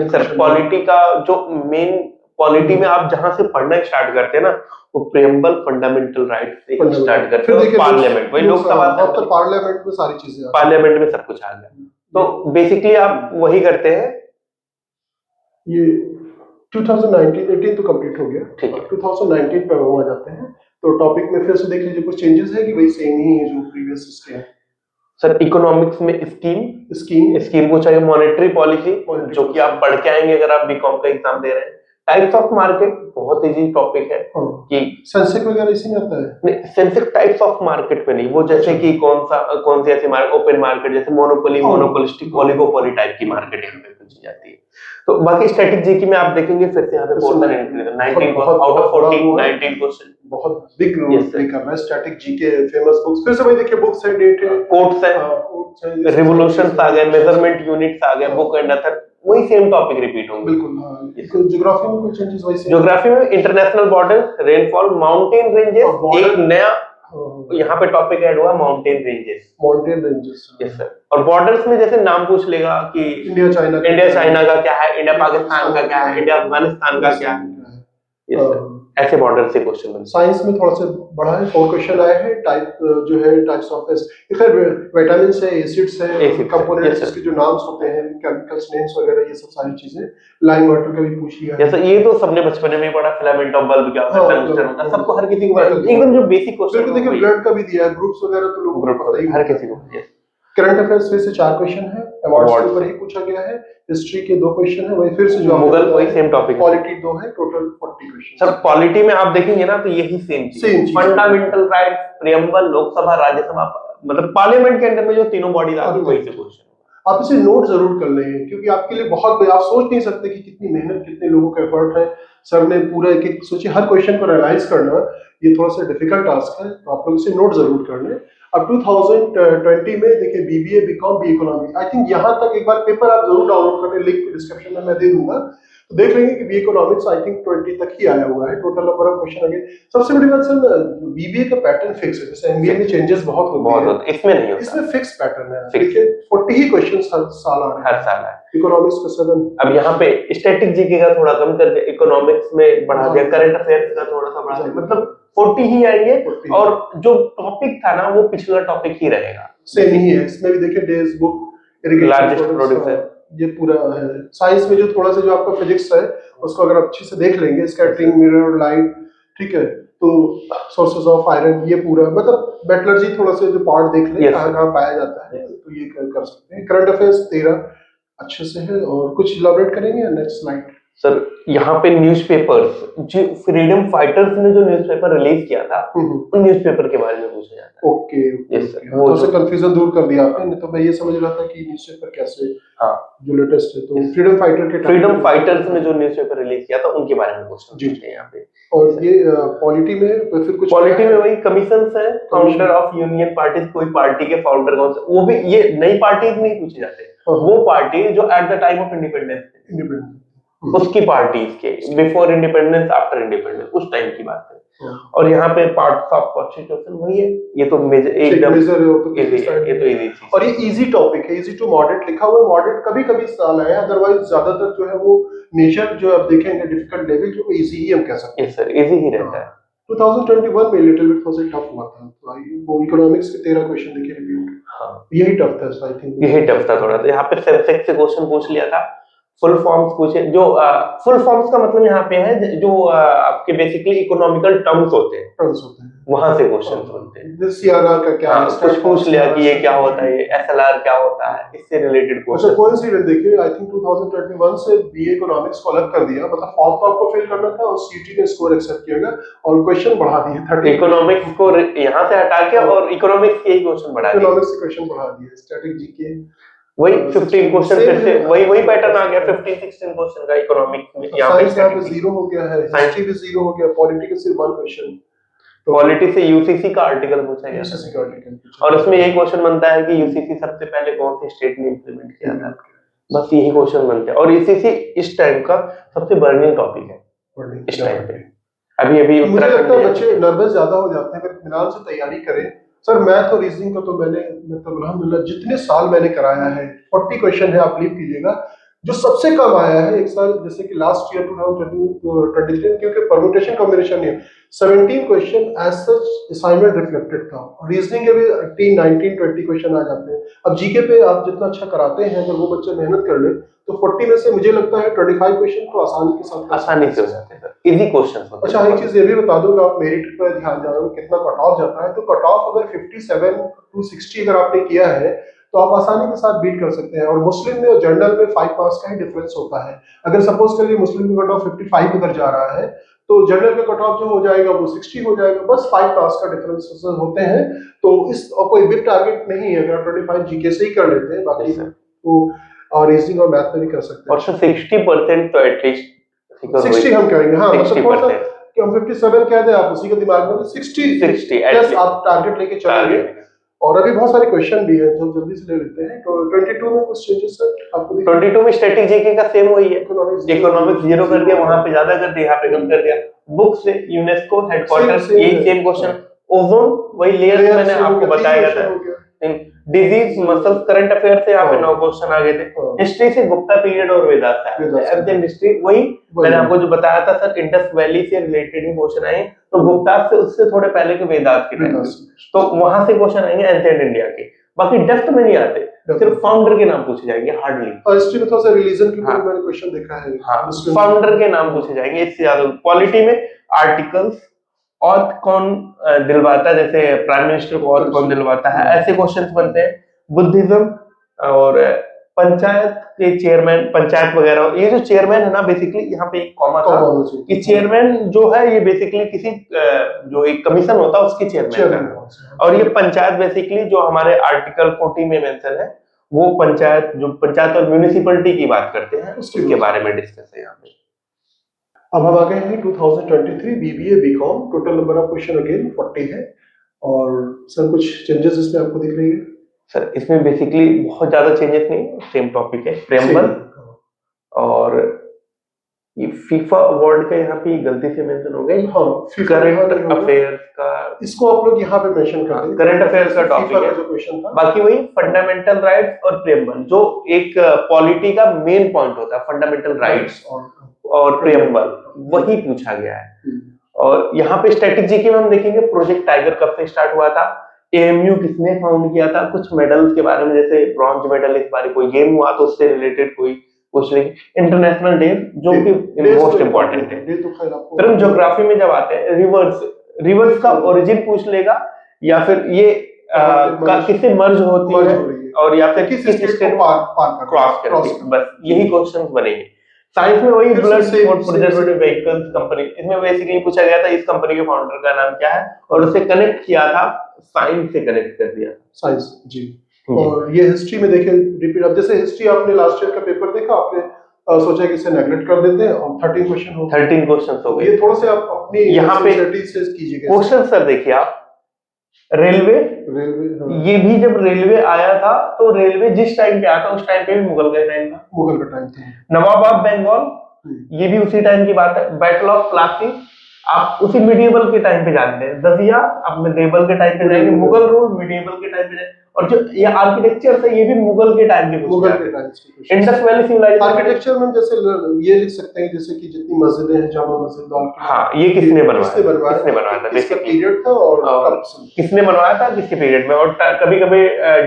सर पॉलिटी का जो मेन पॉलिटी में आप जहां से पढ़ना स्टार्ट करते हैं ना, वो प्रीएम्बल, फंडामेंटल राइट्स से स्टार्ट करते हैं, पार्लियामेंट, वही लोकसभा, पार्लियामेंट में सारी चीजें, पार्लियामेंट में सब कुछ आ गया। तो बेसिकली आप वही करते हैं। ये 2019-18 तो कंप्लीट हो गया, ठीक है, 2019 पे हम आ जाते हैं। तो टॉपिक में फिर से देख लीजिए, कुछ चेंजेस है कि वही सेम ही है जो प्रीवियस इसके हैं। सर इकोनॉमिक्स में स्कीम पूछा गया, मॉनेटरी पॉलिसी जो कि आप पढ़ के आएंगे अगर आप बीकॉम का एग्जाम दे रहे हैं। टाइप्स ऑफ मार्केट बहुत इजी टॉपिक है कि सेंसेक्स वगैरह इसी में आता है। नहीं, सेंसेक्स टाइप्स ऑफ मार्केट में नहीं, वो जैसे कि कौन सी ऐसी मार्केट, ओपन मार्केट जैसे मोनोपोली, मोनोपोलिस्टिक, ओलिगोपोली टाइप की मार्केट यहाँ पे पूछी जाती है। तो बाकी स्टैटिक जीके में आप देखेंगे फिर से यहाँ पे 19 आउट ऑफ 14 19 क्वेश्चन, बहुत बिग रोल प्ले कर रहा है स्टैटिक जीके। फेमस बुक्स फिर से वही देखिए, बुक्स है, डेट है, कोट्स है, रिवोल्यूशंस आ गए, मेजरमेंट यूनिट्स आ गए, बुक एंड अथर, वही सेम टॉपिक रिपीट होंगे। बिल्कुल। ज्योग्राफी में कुछ चेंजेस वैसे, ज्योग्राफी में international border, rainfall, mountain ranges, एक नया यहाँ पे टॉपिक ऐड हुआ, माउंटेन रेंजेस। Yes sir. और बॉर्डर्स में जैसे नाम पूछ लेगा कि इंडिया चाइना का क्या है, इंडिया पाकिस्तान का क्या है, इंडिया अफगानिस्तान का क्या है, यस सर, ऐसे बॉर्डर से क्वेश्चन बनते हैं। साइंस में थोड़ा सा बड़ा है, 4 क्वेश्चन आए हैं, टाइप जो है टाइप्स ऑफ खैर विटामिन्स है, एसिड्स है, कंपोनेंट्स, इसके जो नाम्स होते हैं, केमिकल्स नेम्स वगैरह, ये सब सारी चीजें। लाइम वाटर का भी पूछ लिया है, ये तो सबने बचपन में पढ़ा, फिलामेंट ऑफ बल्ब क्या होता है, टंगस्टन होता है, सबको हर किसी को एकदम जो बेसिक क्वेश्चन। देखिए ब्लड का भी दिया है, ग्रुप्स वगैरह तो लोगों को पता ही, हर किसी को। करंट अफेयर्स में से 4 क्वेश्चन है, अवार्ड्स के ऊपर ही पूछा गया है, हिस्ट्री के 2 क्वेश्चन है, वही फिर से जो मुगल, वही सेम टॉपिक, पॉलिटी 2 है, टोटल 40 क्वेश्चन। सर पॉलिटी में आप देखेंगे ना तो यही सेम चीज, fundamental rights, preamble, Lok Sabha, Rajya Sabha, मतलब पार्लियामेंट के अंदर में जो तीनों बॉडीज आती है वही से क्वेश्चन। आप इसे नोट जरूर कर लें, क्योंकि आपके लिए बहुत, आप सोच नहीं सकते कि कितनी मेहनत, कितने लोगों का एफर्ट है। सर ने पूरा एक सोचिए, हर क्वेश्चन को एनालाइज करना ये थोड़ा सा डिफिकल्ट टास्क है, तो आप लोग इसे नोट जरूर कर लें। अब 2020 में देखिए BBA, BCom, B economics, I think यहाँ तक एक बार पेपर आप जरूर डाउनलोड कर लें, लिंक डिस्क्रिप्शन में मैं दे दूंगा, तो देख लेंगे कि B इकोनॉमिक्स आई थिंक 20 तक ही आया हुआ है। टोटल नंबर ऑफ क्वेश्चन आगे, सबसे बड़ी बात सर, BBA का पैटर्न फिक्स है, जैसे MBA में चेंजेस बहुत होते हैं, इसमें नहीं होता, इसमें फिक्स पैटर्न है। देखिए 40 ही क्वेश्चंस हर साल आ रहे हैं, हर साल है। इकोनॉमिक्स का 7। अब यहाँ पे स्टैटिक जीके का थोड़ा कम करके इकोनॉमिक्स में बढ़ा दिया, करंट अफेयर्स का थोड़ा सा बढ़ा दिया, मतलब 40 ही आएंगे 40 और जो टॉपिक था ना वो पिछला टॉपिक ही रहेगा, सेम ही है। इसमें भी देखिए डेज बुक, लार्जेस्ट प्रोड्यूसर, ये पूरा है। साइंस में जो थोड़ा सा जो आपका फिजिक्स है उसको अगर अच्छे से देख लेंगे, स्कैटरिंग, मिरर, लाइट, ठीक है, तो सोर्सेज ऑफ आयरन, ये पूरा मतलब मेटलर्जी थोड़ा सा जो पार्ट देख लें कहाँ कहाँ पाया जाता है, तो ये कर सकते हैं। करंट अफेयर्स 13 अच्छे से है। और कुछ इलैबोरेट करेंगे? Next slide sir. यहाँ पे न्यूज़पेपर्स, जो फ्रीडम फाइटर्स ने जो न्यूज़पेपर रिलीज किया था उन न्यूज़पेपर के बारे में पूछा जाता है। ओके यस सर, वो से कंफ्यूजन दूर कर दिया आपने, नहीं तो मैं ये समझ रहा था कि न्यूज़पेपर कैसे, हाँ जो लेटेस्ट है, तो फ्रीडम फाइटर्स ने जो न्यूज़पेपर रिलीज किया था उनके बारे में क्वेश्चन पूछे हैं यहाँ पे। और ये पॉलिटी में फिर कुछ, पॉलिटी में वही कमीशन है, फाउंडर ऑफ यूनियन पार्टीज, कोई पार्टी के फाउंडर कौन से, वो भी ये नई पार्टी नहीं पूछे जाते, वो पार्टी जो at the time of independence उसकी पार्टीज के, बिफोर इंडिपेंडेंस, आफ्टर इंडिपेंडेंस, उस टाइम की बात है। और यहाँ पे पार्ट्स ऑफ कॉन्स्टिट्यूशन वही है, ये तो मेजर एकदम इजी है, ये तो इजी चीज। और ये इजी टॉपिक है, इजी टू मॉडरेट लिखा हुआ है। मॉडरेट कभी कभी साल है, अदरवाइज ज्यादातर जो है वो नेचर जो आप देखेंगे डिफिकल्ट लेवल जो इजी ही हम कह सकते हैं। यस सर, इजी ही रहता है। 2021 में लिटिल बिट थोड़ा सा टफ हुआ था, वो इकोनॉमिक्स के 13 क्वेश्चन देखिए रिपीट, हाँ यही टफ था आई थिंक, यही टफ था थोड़ा। तो यहाँ पे सेंसेक्स से क्वेश्चन पूछ लिया था, फुल फॉर्म्स पूछे, जो फुल फॉर्म्स का मतलब यहाँ पे है जो आपके बेसिकली इकोनॉमिकल टर्म्स होते हैं, वहां से क्वेश्चन बनते हैं। सीआरआर का क्या है, कुछ पूछ लिया कि ये क्या होता है, ये एसएलआर क्या होता है, इससे रिलेटेड क्वेश्चन। अच्छा कोइंसिडेंट देखिए, आई थिंक 2021 से बीए इकोनॉमिक्स को अलग कर दिया, मतलब फॉर्म तो आपको फिल करना था और सीटी ने स्कोर एक्सेप्ट किया गया और क्वेश्चन बढ़ा दिए 30। इकोनॉमिक्स को यहाँ से हटा के और इकोनॉमिक्स के ही क्वेश्चन बढ़ा दिए, इकोनॉमिक्स के क्वेश्चन बढ़ा दिए, स्टैटिक जीके वही 15 क्वेश्चन, फिर से वही पैटर्न आ गया 15-16 क्वेश्चन का इकोनॉमिक्स में। यहाँ पे 0 हो गया है, हिस्ट्री भी 0 हो गया, पॉलिटी का सिर्फ 1 क्वेश्चन, पॉलिटी से यूसीसी का आर्टिकल पूछा गया, यूसीसी का आर्टिकल, और इसमें यही क्वेश्चन बनता है कि यूसीसी सबसे पहले कौन सी स्टेट ने इंप्लीमेंट किया था, बस यही क्वेश्चन बनते हैं। और यूसीसी इस टाइम का सबसे बर्निंग टॉपिक है इस टाइम पे। अभी मुझे लगता है बच्चे नर्वस ज्यादा हो जाते हैं, अगर इत्मीनान से तैयारी करें। सर मैथ और रीजनिंग का तो मैंने मतलब अल्हम्दुलिल्लाह जितने साल मैंने कराया है 40 क्वेश्चन है, आप बिलीव कीजिएगा। जो सबसे कम आया है एक साल, जैसे कि लास्ट ईयर 2023, क्योंकि परम्यूटेशन कॉम्बिनेशन है, 17 question as such assignment reflected था। रीजनिंग के भी 18, 19, 20 क्वेश्चन आ जाते हैं। अब जीके पे आप जितना अच्छा कराते हैं, अगर वो बच्चे मेहनत कर ले तो 40 में से मुझे लगता है 25 क्वेश्चन तो आसानी के साथ आसानी से हो जाते हैं, इजी क्वेश्चन। अच्छा एक चीज ये भी बता दूं, आप मेरिट पर ध्यान जा रहे हो कितना कट ऑफ जाता है, तो कट ऑफ अगर 57 to 60 अगर आपने किया है तो आप आसानी के साथ बीट कर सकते हैं। और मुस्लिम में और जनरल में 5 मार्क्स का ही डिफरेंस होता है। अगर सपोज करिए मुस्लिम का कट ऑफ 55 अगर जा रहा है तो जनरल का कट ऑफ जो हो जाएगा वो 60 हो जाएगा, बस 5 मार्क्स का डिफरेंस होते हैं। तो इस और कोई बिग टारगेट नहीं है, अगर 25 जीके से ही कर लेते हैं, बाकी तो और रीजनिंग और मैथ में भी कर सकते हैं। और 60% तो एटलीस्ट 60 हम करेंगे, हाँ मतलब कौन सा कि हम 57 कह दें, आप उसी के दिमाग में 60 प्लस आप टारगेट लेके चलेंगे। और अभी बहुत सारे क्वेश्चन भी है जो जल्दी से ले लेते हैं। तो 22 में कुछ चेंजेस सर आपको 22 में स्टैटिक जीके का सेम वही है, इकोनॉमिक्स 0 कर दिया, वहां पे ज्यादा कर दिया, यहाँ पे कम कर दिया। बुक से यूनेस्को हेडक्वार्टर्स यही सेम क्वेश्चन। ओजोन वही लेयर मैंने आपको बताया था। डिजीज मसल्स करंट अफेयर से यहाँ पे 9 क्वेश्चन आ गए थे। हिस्ट्री से गुप्ता पीरियड और वेदास था, एंशिएंट हिस्ट्री वही मैंने आपको जो बताया था सर, इंडस वैली से रिलेटेड ही क्वेश्चन आए। तो गुप्ता से उससे थोड़े पहले के वेदास के टाइम, तो वहां से क्वेश्चन आएंगे एंशिएंट इंडिया के। बाकी डेप्थ में नहीं आते, सिर्फ फाउंडर के नाम पूछे जाएंगे हार्डली। और हिस्ट्री में थोड़ा सा रिलीजन के ऊपर मैंने क्वेश्चन देखा है, हाँ फाउंडर के नाम पूछे जाएंगे, इससे ज्यादा। पॉलिटी में आर्टिकल्स और कौन दिलवाता है, जैसे प्राइम मिनिस्टर को और कौन दिलवाता है, ऐसे क्वेश्चंस बनते हैं। बुद्धिज्म और पंचायत के चेयरमैन, पंचायत वगैरह, ये जो चेयरमैन है ना, बेसिकली यहाँ पे एक कॉमा था कि चेयरमैन जो है ये बेसिकली किसी जो एक कमीशन होता है उसके चेयरमैन है। और ये पंचायत बेसिकली जो हमारे आर्टिकल 40 में मेंशन है, वो पंचायत जो पंचायत और म्यूनिसिपलिटी की बात करते हैं उसके बारे में डिस्कस है यहाँ पे। अब हम आ गए हैं 2023 BBA BCom, total number of question again 40 है। और सर कुछ चेंजेस इसमें आपको दिख रही है? सर इसमें बेसिकली बहुत ज्यादा चेंजेस नहीं, सेम टॉपिक है, प्रेम्बल। और ये फीफा अवार्ड का यहाँ पे गलती से मेंशन हो गया, हाँ करंट अफेयर्स का, इसको आप लोग यहाँ पे मेंशन कर दें, करंट अफेयर्स का टॉपिक है जो क्वेश्चन था। बाकी वही फंडामेंटल राइट्स और प्रेम्बल, जो एक पॉलिटी का मेन पॉइंट होता है, फंडामेंटल राइट्स और प्रेम्बल, वही पूछा गया है। और यहाँ पे स्टैटिक जीके में हम देखेंगे प्रोजेक्ट टाइगर कब से स्टार्ट हुआ था, एएमयू किसने फाउंड किया था, कुछ मेडल्स के बारे में, जैसे ब्रॉन्ज मेडल इस बार कोई गेम हुआ तो उससे रिलेटेड कोई पूछ लेंगे, इंटरनेशनल डे जो कि मोस्ट इम्पोर्टेंट है। फिर हम ज्योग्राफी में जब आते हैं रिवर्स का ओरिजिन पूछ लेगा, या फिर ये किससे मर्ज होती है, और या फिर किस स्टेट क्रॉस करती है, बस यही क्वेश्चंस बनेंगे। साइंस में वही blood for preservative vehicles company, इसमें बेसिकली पूछा गया था इस कंपनी के फाउंडर का नाम क्या है, और उसे कनेक्ट किया था साइंस से, कनेक्ट कर दिया साइंस जी। और ये हिस्ट्री में देखें रिपीट, अब जैसे हिस्ट्री आपने लास्ट ईयर का पेपर देखा, आपने सोचा कि इसे नेगलेक्ट कर देते हैं, और 13 क्वेश्चन हो गए, 13 क्वेश्चंस हो गए। ये थोड़ा से आप अपनी यहाँ पे कीजिएगा क्वेश्चन सर। देखिए आप रेलवे हाँ। ये भी जब रेलवे आया था तो रेलवे जिस टाइम पे आया था उस टाइम पे भी मुगल का टाइम था, मुगल का टाइम था। नवाब ऑफ बंगाल ये भी उसी टाइम की बात है, बैटल ऑफ प्लासी आप उसी मिडिएवल के टाइम पे जानते हैं, दजिया आप मिडिएवल के टाइम पे जाएंगे, मुगल रूल मिडिएवल के टाइम पे जाएंगे, और जो ये आर्किटेक्चर है ये भी मुगल के टाइम के, मुगल के टाइम से। इंडस वैली सिविलाइजेशन आर्किटेक्चर में जैसे ये लिख सकते हैं जैसे कि जितनी मस्जिदें हैं, जामा मस्जिद, हाँ ये किसने बनवाया था, किसका पीरियड था और किसने बनवाया था, किसके पीरियड में, और कभी कभी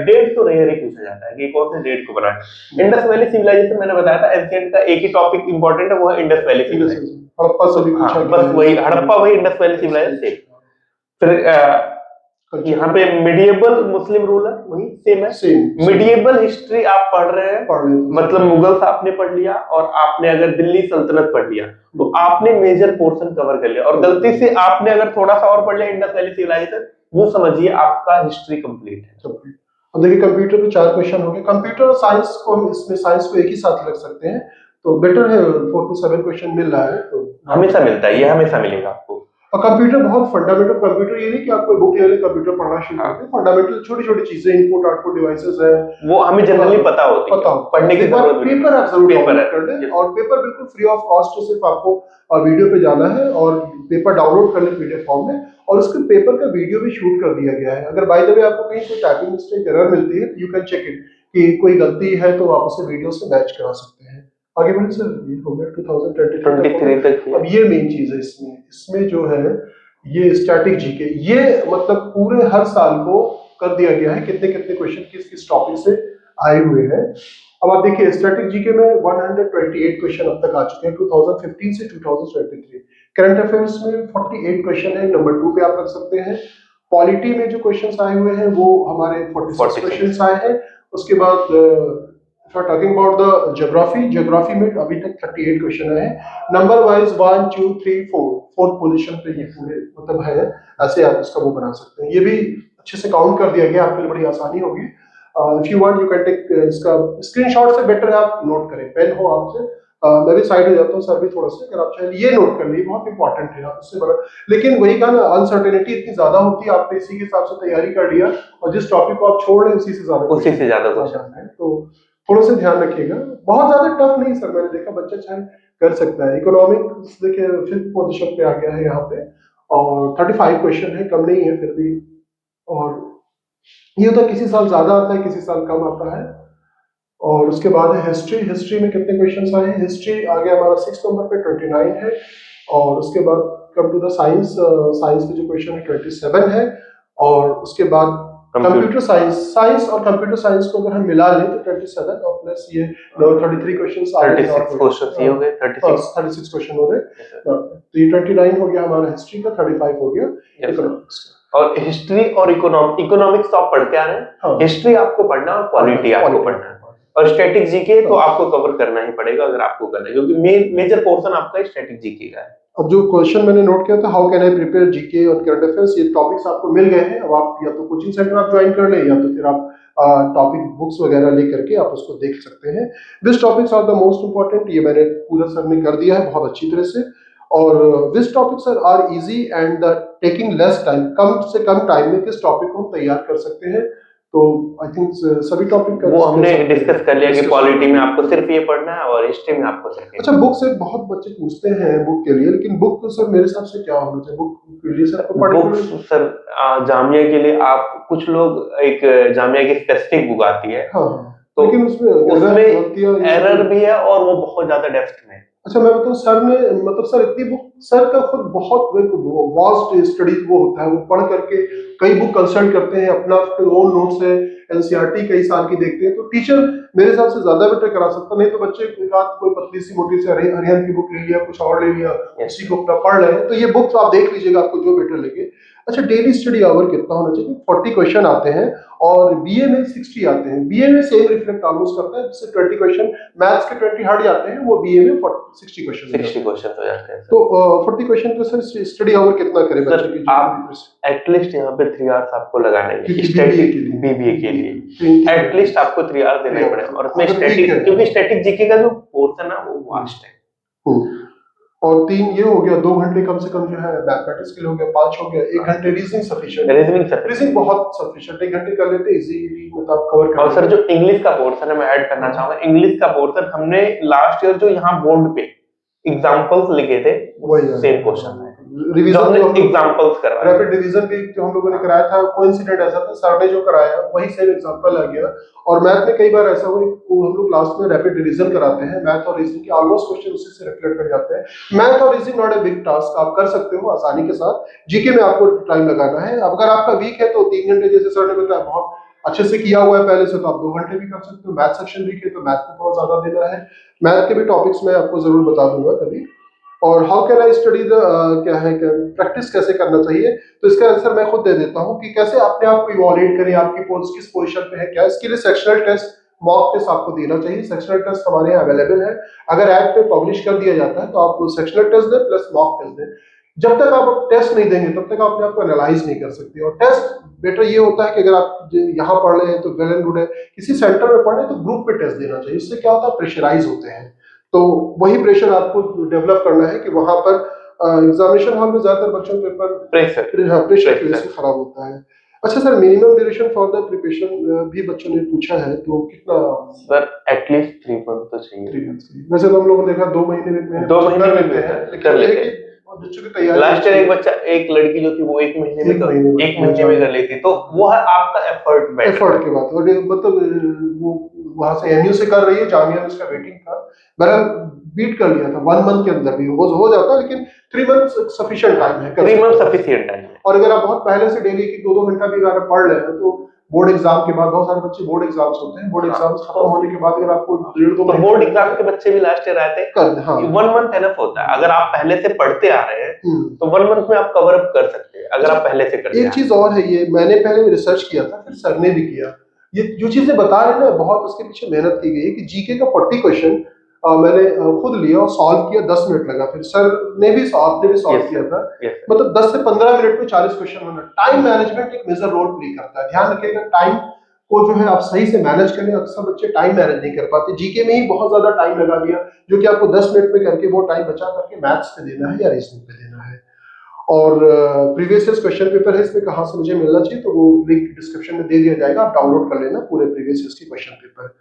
डेट तो रेयर ही पूछा जाता है कि कौन से डेट को बनाया। इंडस वैली सिविलाइजेशन मैंने बताया था एंशिएंट का एक ही टॉपिक इंपॉर्टेंट है, वो है इंडस वैली सिविलाइजेशन, हड़प्पा से भी पूछा गया, बस वही हड़प्पा वही इंडस वैली सिविलाइजेशन। फिर यहाँ पे मिडिएबल मुस्लिम रूल है, वही सेम है। मिडिएबल हिस्ट्री आप पढ़ रहे हैं, मतलब मुगल्स आपने पढ़ लिया, और आपने अगर दिल्ली सल्तनत पढ़ लिया तो आपने मेजर पोर्शन कवर कर लिया, और गलती से आपने अगर थोड़ा सा और पढ़ लिया इंडस वैली सिविलाइजेशन, वो समझिए आपका हिस्ट्री कंप्लीट है। अब देखिए कंप्यूटर पे 4 क्वेश्चन हो गए, कंप्यूटर और साइंस को हम इसमें साइंस को एक ही साथ रख सकते हैं, तो बेटर है 4 to 7 क्वेश्चन मिल रहा है, तो हमेशा मिलता है, ये हमेशा मिलेगा आपको। और कंप्यूटर बहुत फंडामेंटल, कंप्यूटर ये नहीं कि आप कोई बुक ले ले कंप्यूटर पढ़ना शुरू करते हैं, फंडामेंटल छोटी छोटी चीजें, इनपुट आउटपुट डिवाइसेस है, वो हमें जनरली पता होती है, पढ़ने की जरूरत नहीं। पेपर आप जरूर डाउनलोड कर लें, और पेपर बिल्कुल फ्री ऑफ कॉस्ट है, सिर्फ आपको वीडियो पे जाना है और पेपर डाउनलोड कर लें पीडीएफ फॉर्म में, और उसके पेपर का वीडियो भी शूट कर दिया गया है। अगर बाय द वे आपको कहीं कोई टाइपिंग मिस्टेक एरर मिलती है, यू कैन चेक इट कि कोई गलती है, तो आप उसे वीडियो से मैच करा सकते हैं। आगे बढ़े सर, ये हो गया 2023 तक। अब ये मेन चीज है इसमें जो है ये स्टैटिक जीके, ये मतलब पूरे हर साल को कर दिया गया है, कितने कितने क्वेश्चन किस किस टॉपिक से आए हुए हैं। अब आप देखिए स्टैटिक जीके में 128 क्वेश्चन अब तक आ चुके हैं 2015 से 2023। करंट अफेयर्स में 48 क्वेश्चन है, नंबर 2 पे आप रख सकते हैं। पॉलिटी में जो क्वेश्चंस आए हुए हैं वो हमारे 46 क्वेश्चंस आए हैं। उसके बाद टॉकिंग अबाउट द ज्योग्राफी में अभी तक 38 क्वेश्चन आए हैं। नंबर वाइज 1 2 3 4 फोर्थ पोजीशन पे ये पूरे मतलब है, ऐसे आप इसका वो बना सकते हैं। ये भी अच्छे से काउंट कर दिया गया, आपके लिए बड़ी आसानी होगी। If you want you can take इसका स्क्रीनशॉट, से बेटर आप नोट करें, पेन हो आपसे, मैं भी साइड हो जाता हूँ, सर भी थोड़ा सा, अगर आप चाहें ये नोट कर लीजिए, बहुत इंपॉर्टेंट है आप इससे बड़ा। लेकिन वही कहा ना, अनसर्टेनिटी इतनी ज्यादा होती है, आपने इसी के हिसाब से तैयारी कर लिया और जिस टॉपिक को आप छोड़ रहे उसी से ज्यादा क्वेश्चन है, तो थोड़ा सा ध्यान रखिएगा। बहुत ज्यादा टफ नहीं सर, मैंने देखा बच्चा चाहे कर सकता है। इकोनॉमिक्स देखिए 5th पोजीशन पे आ गया है यहाँ पे, और 35 क्वेश्चन है, कम नहीं है फिर भी। और ये होता है किसी साल ज्यादा आता है, किसी साल कम आता है। और उसके बाद है हिस्ट्री में कितने क्वेश्चन आए हैं। हिस्ट्री आ गया हमारा 6 नंबर पे 29 है। और उसके बाद कम टू द साइंस में जो क्वेश्चन है 27 है। और उसके बाद कंप्यूटर साइंस और कंप्यूटर साइंस को अगर हम मिला लें तो 27 और प्लस ये 33 क्वेश्चंस आ गए, 36 क्वेश्चन हो गए, 36 क्वेश्चन हो गए। तो ये 29 हो गया हमारा हिस्ट्री का, 35 हो गया इकोनॉमिक्स का। और हिस्ट्री और इकोनॉमिक्स तो आप पढ़ते आ रहे हैं, हिस्ट्री आपको पढ़ना और पॉलिटी आपको पढ़ना है, और स्टैटिक जीके तो आपको कवर करना ही पड़ेगा अगर आपको करना है, क्योंकि मेजर पोर्शन आपका स्टैटिक जीके का है। अब जो क्वेश्चन मैंने नोट किया था, how can I prepare GK और करंट अफेयर्स, ये टॉपिक्स आपको मिल गए हैं। अब आप या तो कोचिंग सेंटर आप ज्वाइन कर लें, या तो फिर आप टॉपिक बुक्स वगैरह लेकर के आप उसको देख सकते हैं। Which topics are the most important, ये मैंने पूरा सर ने कर दिया है बहुत अच्छी तरह से। और which topics are easy and taking less time, कम से कम टाइम में किस टॉपिक को हम तैयार कर सकते हैं। तो आई थिंक सभी टॉपिक वो हमने डिस्कस कर लिया कि पॉलिटी में आपको सिर्फ ये पढ़ना है और हिस्ट्री में आपको सिर्फ। अच्छा, बुक से बहुत बच्चे पूछते हैं बुक के लिए, लेकिन बुक तो सर मेरे हिसाब से क्या होना चाहिए बुक के लिए सर? बुक सर जामिया के लिए आप, कुछ लोग एक जामिया की स्पेसिफिक बुक आती है, हाँ, तो लेकिन उसमें एरर भी है और वो बहुत ज्यादा डेप्थ में, अच्छा मैं बताऊँ, सर ने मतलब सर इतनी बुक, सर का खुद बहुत वास्ट स्टडी वो होता है, वो पढ़ करके कई बुक कंसल्ट करते हैं, अपना ओन नोट्स है, एनसीईआरटी कई साल की देखते हैं, तो टीचर मेरे हिसाब से ज्यादा बेटर करा सकता, नहीं तो बच्चे एक आध कोई पतली सी मोटी सी हरियाणा की बुक ले लिया, कुछ और ले लिया, उसी को अपना पढ़ रहे हैं। तो ये बुक आप देख लीजिएगा, आपको जो बेटर लगे। अच्छा, डेली स्टडी आवर कितना होना चाहिए? 40 क्वेश्चन आते हैं और बीए में 60 आते हैं। बीए में सेम रिफ्लेक्ट ऑलमोस्ट करता है, जैसे 20 क्वेश्चन मैथ्स के 20 हार्ड आते हैं, वो बीए में 60 क्वेश्चन 60 क्वेश्चन हो जाते हैं। तो 40 क्वेश्चन का सर स्टडी आवर कितना करें बच्चे की? आप एटलीस्ट यहाँ पे 3 आवर्स आपको लगाने हैं बीबीए के लिए एटलीस्ट आपको 3 आवर्स देना ही पड़ेगा। और उसमें स्टैटिक, क्योंकि स्टैटिक जीके का जो पोर्शन है वो वास्ट है। और 3 ये हो गया, 2 घंटे कम से कम जो है मैथमेटिक्स के लिए हो गया, 5 हो गया, 1 घंटे रीजनिंग सफिशिएंट, रीजनिंग बहुत सफिशिएंट, 1 घंटे कर लेते इजीली, मतलब कवर कर। और सर जो इंग्लिश का पोर्शन है मैं ऐड करना चाहूंगा, इंग्लिश का पोर्शन हमने लास्ट ईयर जो यहाँ बोर्ड पे एग्जांपल्स लिखे थे वही सेम क्वेश्चन है, रिवीजन एग्जांपल्स करा, रैपिड रिवीजन भी जो हम लोगों ने कराया था, कोइंसिडेंट ऐसा था, सर ने जो कराया वही सेम एग्जांपल आ गया। और मैथ में कई बार ऐसा हुआ, हम लोग क्लास में रैपिड रिवीजन कराते हैं, मैथ और रीजनिंग के ऑलमोस्ट क्वेश्चन उसी से रिफ्लेक्ट कर जाते हैं। मैथ और reasoning not a big task, आप कर सकते हो आसानी के साथ। जीके में आपको टाइम लगाना है, अगर आपका वीक है तो 3 घंटे, जैसे सर ने बताया बहुत अच्छे से किया हुआ है पहले से, तो आप 2 घंटे भी कर सकते हो। मैथ सेक्शन वीक है तो मैथ को बहुत ज्यादा देना है। मैथ के भी टॉपिक्स मैं आपको जरूर बता दूंगा कभी। और how can I study the क्या है, प्रैक्टिस कैसे करना चाहिए, तो इसका आंसर मैं खुद दे देता हूँ कि कैसे अपने आप को इवैल्यूएट करें, आपकी पोस्ट किस पोजीशन पे है क्या। इसके लिए सेक्शनल टेस्ट, मॉक टेस्ट आपको देना चाहिए। सेक्शनल टेस्ट हमारे यहाँ अवेलेबल है, अगर ऐप पे पब्लिश कर दिया जाता है तो आप सेक्शनल टेस्ट दें प्लस मॉक टेस्ट दें। जब तक आप टेस्ट नहीं देंगे तब तक आप अपने आप को एनालाइज नहीं कर सकते। और टेस्ट बेटर ये होता है कि अगर आप यहाँ पढ़ रहे हैं तो वेल एंड गुड है, किसी सेंटर में पढ़ रहे हैं तो ग्रुप पे टेस्ट देना चाहिए। इससे क्या होता है, प्रेशराइज होते हैं, तो वही प्रेशर आपको डेवलप करना है कि वहां पर एग्जामिनेशन हॉल में ज्यादातर बच्चों के ऊपर प्रेशर की वजह से खराब होता है। अच्छा sir, minimum duration for the preparation भी बच्चों ने पूछा है, तो कितना? सर एटलीस्ट 3 मंथ तो चाहिए। 3 मंथ। वैसे तो हम लोगों ने देखा 2 महीने में 2 महीने में कर लेते हैं बच्चों की तैयारी। लास्ट ईयर एक बच्चा, एक लड़की जो थी वो 1 महीने में कर लेती, तो वो है आपका एफर्ट के बाद। और मतलब वो वहां से एमयू से कर रही है, जामिया में उसका वेटिंग था, बहरहाल बीट कर लिया था 1 मंथ के अंदर भी हो जाता, लेकिन 3 मंथ सफिशिएंट टाइम है। 3 मंथ सफिशिएंट टाइम है। और अगर आप बहुत पहले से डेली की 2-2 घंटा भी अगर पढ़ रहे हैं तो बोर्ड एग्जाम के बाद, बहुत सारे बच्चे बोर्ड एग्जाम्स होते हैं, बोर्ड एग्जाम्स खत्म होने के बाद अगर आपको 1.5-2 तो बोर्ड एग्जाम के बच्चे भी लास्ट ईयर आते हैं, 1 मंथ एनफ होता है। अगर आप पहले से पढ़ते आ रहे हैं तो 1 मंथ में आप कवर अप कर सकते हैं, अगर आप पहले से करते हैं। एक चीज और है, ये मैंने पहले रिसर्च किया था, फिर सर ने भी किया, ये जो चीजें बता रहे हैं ना, बहुत उसके पीछे मेहनत की गई है कि जीके का 40 क्वेश्चन मैंने खुद लिया और सॉल्व किया, 10 मिनट लगा, फिर सर ने भी सॉल्व किया था। मतलब 10 से 15 मिनट में 40 क्वेश्चन होना। टाइम मैनेजमेंट एक मेजर रोल प्ले करता है, ध्यान रखिएगा टाइम को जो है आप सही से मैनेज करें। अक्सर बच्चे टाइम मैनेज नहीं कर पाते, जीके में ही बहुत ज्यादा टाइम लगा दिया, जो कि आपको 10 मिनट में करके वो टाइम बचा करके मैथ्स पे देना है या रीजनिंग पे देना है। और प्रीवियस ईयर क्वेश्चन पेपर है, इसमें कहाँ से मुझे मिलना चाहिए, तो वो लिंक डिस्क्रिप्शन में दे दिया जाएगा, आप डाउनलोड कर लेना पूरे प्रीवियस ईयर की क्वेश्चन पेपर।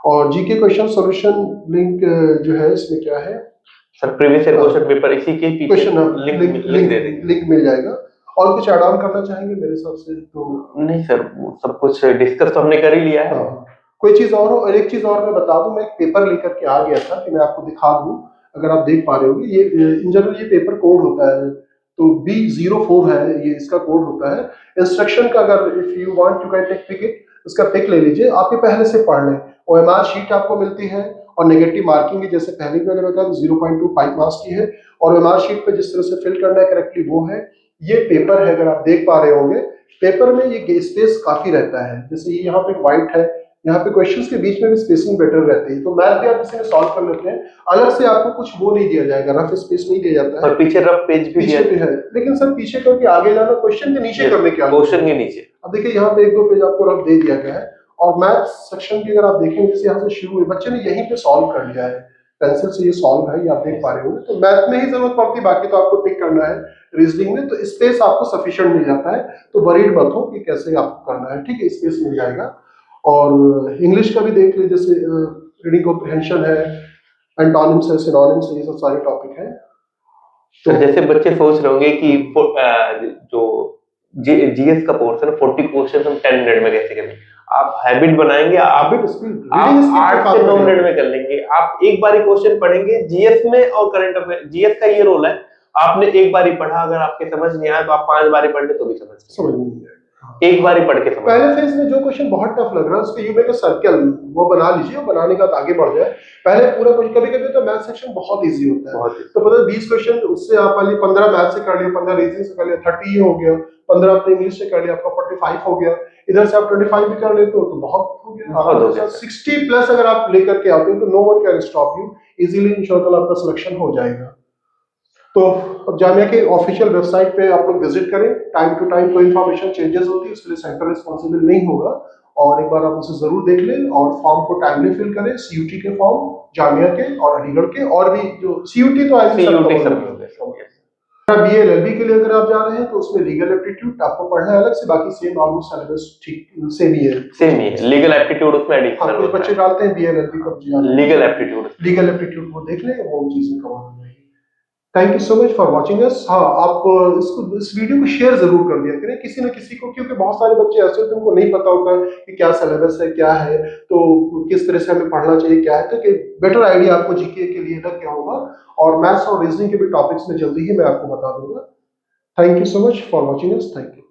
और जीके क्वेश्चन सॉल्यूशन लिंक जो है इसमें क्या है sir, previous year question paper इसी के पीछे लिंक मिल जाएगा। और कुछ ऐड ऑन करना चाहेंगे मेरे हिसाब से? तो नहीं सर, सब कुछ डिस्कस तो हमने कर ही लिया है। कोई चीज और हो? और एक चीज और मैं बता दूं, मैं एक पेपर लेकर के आ गया था कि मैं आपको दिखा दूं, अगर आप देख पा रहे होंगे, ये इन जनरल ये पेपर कोड होता है, तो B04 है ये इसका कोड होता है। इंस्ट्रक्शन का अगर if you want you can take pic it, उसका पिक ले लीजिए, आप ये पहले से पढ़ लें। OMR शीट आपको मिलती है और नेगेटिव मार्किंग भी, जैसे पहले मैंने बताया 0.25 मार्क्स की है, और OMR शीट पे जिस तरह से फिल करना है करेक्टली वो है। ये पेपर है, अगर आप देख पा रहे होंगे, पेपर में ये स्पेस काफी रहता है, जैसे ये यहाँ पे व्हाइट है, यहाँ पे क्वेश्चंस के बीच में भी स्पेसिंग बेटर रहती है, तो मैथ भी आप इसी में सॉल्व कर लेते हैं। अलग से आपको कुछ वो नहीं दिया जाएगा, रफ स्पेस नहीं दिया जाता है, और पीछे रफ पेज भी पीछे भी है, लेकिन सर पीछे क्योंकि आगे जाना क्वेश्चन के नीचे करने के, क्वेश्चन के नीचे अब देखिए यहाँ पे 1-2 पेज आपको रफ दे दिया गया है। और मैथ सेक्शन की अगर आप देखेंगे, जैसे यहाँ से शुरू हुई, बच्चे ने यहीं पे सॉल्व कर लिया है, पेंसिल से ये सॉल्व है, ये आप देख पा रहे होंगे। तो मैथ में ही जरूरत पड़ती है, बाकी तो आपको टिक करना है। रीजनिंग में तो स्पेस आपको सफिशिएंट मिल जाता है, तो वरीड मत हो कि कैसे आपको करना है, ठीक है, स्पेस मिल जाएगा। और इंग्लिश का भी देख लीजिए, जैसे रीडिंग कॉम्प्रिहेंशन है, एंटोनिम्स है, सिनोनिम्स है, ये सब सारे टॉपिक हैं। तो जैसे बच्चे सोच रहे होंगे कि जो जीएस का पोर्शन 40 क्वेश्चन हम 10 मिनट में कैसे करें, आप हैबिट बनाएंगे, आप 8 से 9 मिनट में कर लेंगे। आप एक बार क्वेश्चन पढ़ेंगे जीएस में और करंट अफेयर, जीएस का ये रोल है, आपने एक बार ही पढ़ा, अगर आपके समझ नहीं आया तो आप 5 बार पढ़ ले तो भी समझ नहीं आएगा। एक बार ही पढ़ के समझ। पहले फेज में जो क्वेश्चन बहुत टफ लग रहा है उसके यू मेक अ सर्कल, वो बना लीजिए, वो बनाने का आगे बढ़ जाए। पहले पूरा क्वेश्चन, कभी-कभी तो मैथ सेक्शन बहुत इजी होता है, तो पता 20 क्वेश्चन उससे आप वाली 15 मैथ से कर लिया, 15 रीजनिंग से कर लिया, 30 हो गया, 15 अपने इंग्लिश से कर लिया, आपका 45 हो गया। इधर से आप 25 भी कर लेते हो तो बहुत हो गया। 60 प्लस अगर आप लेकर के आते हो तो no one can stop you, easily इंशाल्लाह आपका सिलेक्शन हो जाएगा। तो अब जामिया के ऑफिशियल वेबसाइट पे आप लोग विजिट करें, टाइम टू टाइम कोई इन्फॉर्मेशन चेंजेस होती है उसके लिए सेंटर रिस्पॉन्सिबल नहीं होगा, और एक बार आप उसे जरूर देख लें और फॉर्म को टाइमली फिल करें। सीयूटी के फॉर्म जामिया के और अलीगढ़ के, और भी जो सीयूटी तो बीएलएलबी के लिए अगर आप जा रहे हैं तो उसमें लीगल एप्टीट्यूड आपको पढ़ना है अलग से, बाकी सेम ऑलमोस्ट सिलेबस ठीक सेम ही है। लीगल एप्टीट्यूड उसमें एडिशनल कुछ बच्चे डालते हैं बीएलएलबी का, लीगल एप्टीट्यूड वो देख लें, वो चीजें कवर हो जाएगी। Thank you so much for watching us. हाँ, आप इस वीडियो को शेयर जरूर कर दिया करें किसी न किसी को, क्योंकि बहुत सारे बच्चे ऐसे होते हैं उनको नहीं पता होता है कि क्या सिलेबस है, क्या है, तो किस तरह से हमें पढ़ना चाहिए, क्या है, तो कि बेटर आइडिया आपको जीके के लिए लग गया होगा। और मैथ्स और रीजनिंग के भी टॉपिक्स में जल्दी ही मैं आपको बता दूंगा। Thank you so much for watching us. Thank you.